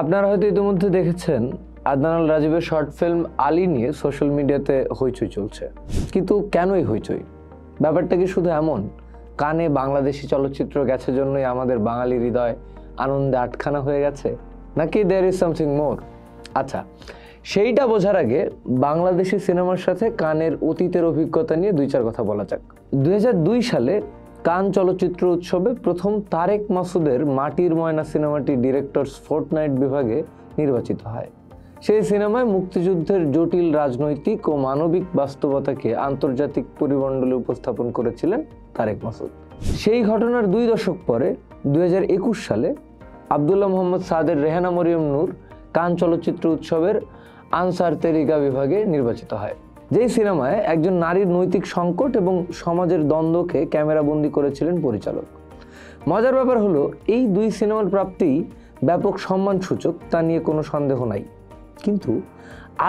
আপনারা হয়তো ইতিমধ্যে দেখেছেন আদনান আল রাজীবের শর্ট ফিল্ম আলী নিয়ে সোশ্যাল মিডিয়াতে হইচই চলছে। কিন্তু কেনই হইচই? ব্যাপারটা কি শুধু এমন কানে বাংলাদেশি চলচ্চিত্র গেছে জন্যই আমাদের বাঙালি হৃদয় আনন্দে আটখানা হয়ে গেছে, নাকি দেয়ার ইজ সামথিং মোর? আচ্ছা, সেইটা বোঝার আগে বাংলাদেশি সিনেমার সাথে কানের অতীতের অভিজ্ঞতা নিয়ে দুই চার কথা বলা যাক। 2002 সালে কান চলচ্চিত্র উৎসবে প্রথম তারেক মাসুদের মাটির ময়না সিনেমাটি ডিরেক্টরস ফোর্টনাইট বিভাগে নির্বাচিত হয়। সেই সিনেমায় মুক্তিযুদ্ধের জটিল রাজনৈতিক ও মানবিক বাস্তবতাকে আন্তর্জাতিক পরিমণ্ডলে উপস্থাপন করেছিলেন তারেক মাসুদ। সেই ঘটনার 2 দশক পরে 2021 সালে আব্দুল্লাহ মোহাম্মদ সাদের রেহানা মরিয়ম নূর কান চলচ্চিত্র উৎসবের আনসার তেরিকা বিভাগে নির্বাচিত হয়। যেই সিনেমায় একজন নারীর নৈতিক সংকট এবং সমাজের দ্বন্দ্বকে ক্যামেরাবন্দি করেছিলেন পরিচালক। মজার ব্যাপার হলো, এই 2 সিনেমার প্রাপ্তি ব্যাপক সম্মানসূচক, তা নিয়ে কোনো সন্দেহ নাই। কিন্তু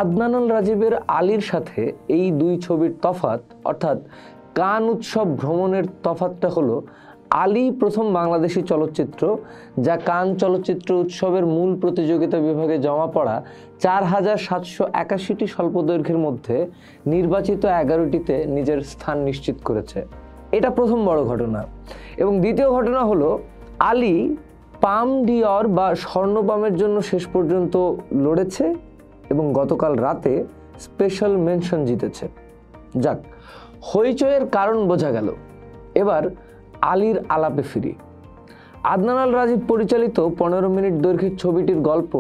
আদনান আল রাজীবের আলীর সাথে এই 2 ছবির তফাৎ, অর্থাৎ কান উৎসব ভ্রমণের তফাৎটা হলো, আলী প্রথম বাংলাদেশি চলচ্চিত্র যা কান চলচ্চিত্র উৎসবের মূল প্রতিযোগিতা বিভাগে জমা পড়া 4781টি স্বল্পদৈর্ঘ্যের মধ্যে নির্বাচিত 11টিতে নিজের স্থান নিশ্চিত করেছে। এটা প্রথম বড় ঘটনা। এবং দ্বিতীয় ঘটনা হলো, আলী পাম ডিওর বা স্বর্ণপামের জন্য শেষ পর্যন্ত লড়েছে এবং গতকাল রাতে স্পেশাল মেনশন জিতেছে। যাক, হইচইয়ের কারণ বোঝা গেল। এবার আলীর আলাপে ফিরি। আদনান আল রাজীব পরিচালিত 15 মিনিট দৈর্ঘ্যের ছবিটির গল্প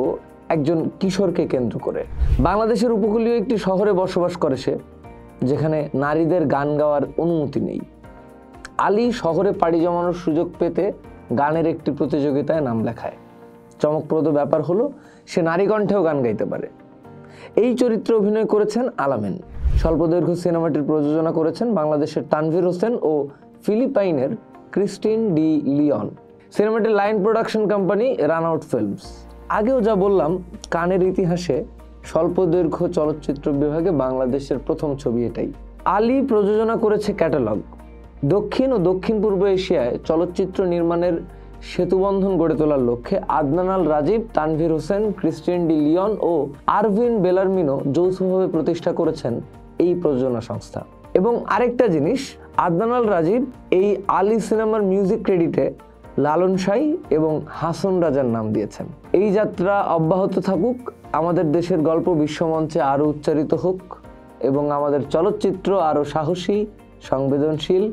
একজন কিশোরকে কেন্দ্র করে। বাংলাদেশের উপকূলীয় একটি শহরে বসবাস করে সে, যেখানে নারীদের গান গাওয়ার অনুমতি নেই। আলী শহরে পাড়ি জমানোর সুযোগ পেতে গানের একটি প্রতিযোগিতায় নাম লেখায়। চমকপ্রদ ব্যাপার হলো, সে নারী কণ্ঠেও গান গাইতে পারে। এই চরিত্রে অভিনয় করেছেন আলামিন। স্বল্পদৈর্ঘ্য সিনেমাটির প্রযোজনা করেছেন বাংলাদেশের তানভীর হোসেন ও ফিলিপাইনের ক্রিস্টিন ডি লিওন। সিনেমাটির line production company run out films. আগেও যা বললাম, কানের ইতিহাসে স্বল্পদৈর্ঘ্য চলচ্চিত্র বিভাগে বাংলাদেশের প্রথম ছবি এটাই। আলী প্রযোজনা করেছে ক্যাটালগ। দক্ষিণ ও দক্ষিণ পূর্ব এশিয়ায় চলচ্চিত্র নির্মাণের সেতুবন্ধন গড়ে তোলার লক্ষ্যে Adnan Al Rajib, Tanvir Hossain, Christine de Leon ও আরভিন বেলারমিনো যৌথভাবে প্রতিষ্ঠা করেছেন এই প্রযোজনা সংস্থা। এবং আরেকটা জিনিস, আদনান আল রাজীব এই আলী সিনেমার মিউজিক ক্রেডিটে লালন সাই এবং হাসন রাজার নাম দিয়েছেন। এই যাত্রা অব্যাহত থাকুক, আমাদের দেশের গল্প বিশ্বমঞ্চে আরও উচ্চারিত হোক এবং আমাদের চলচ্চিত্র আরও সাহসী, সংবেদনশীল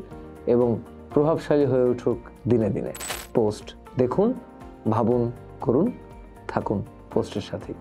এবং প্রভাবশালী হয়ে উঠুক দিনে দিনে। পোস্ট দেখুন, ভাবুন, করুন, থাকুন পোস্টের সাথেই।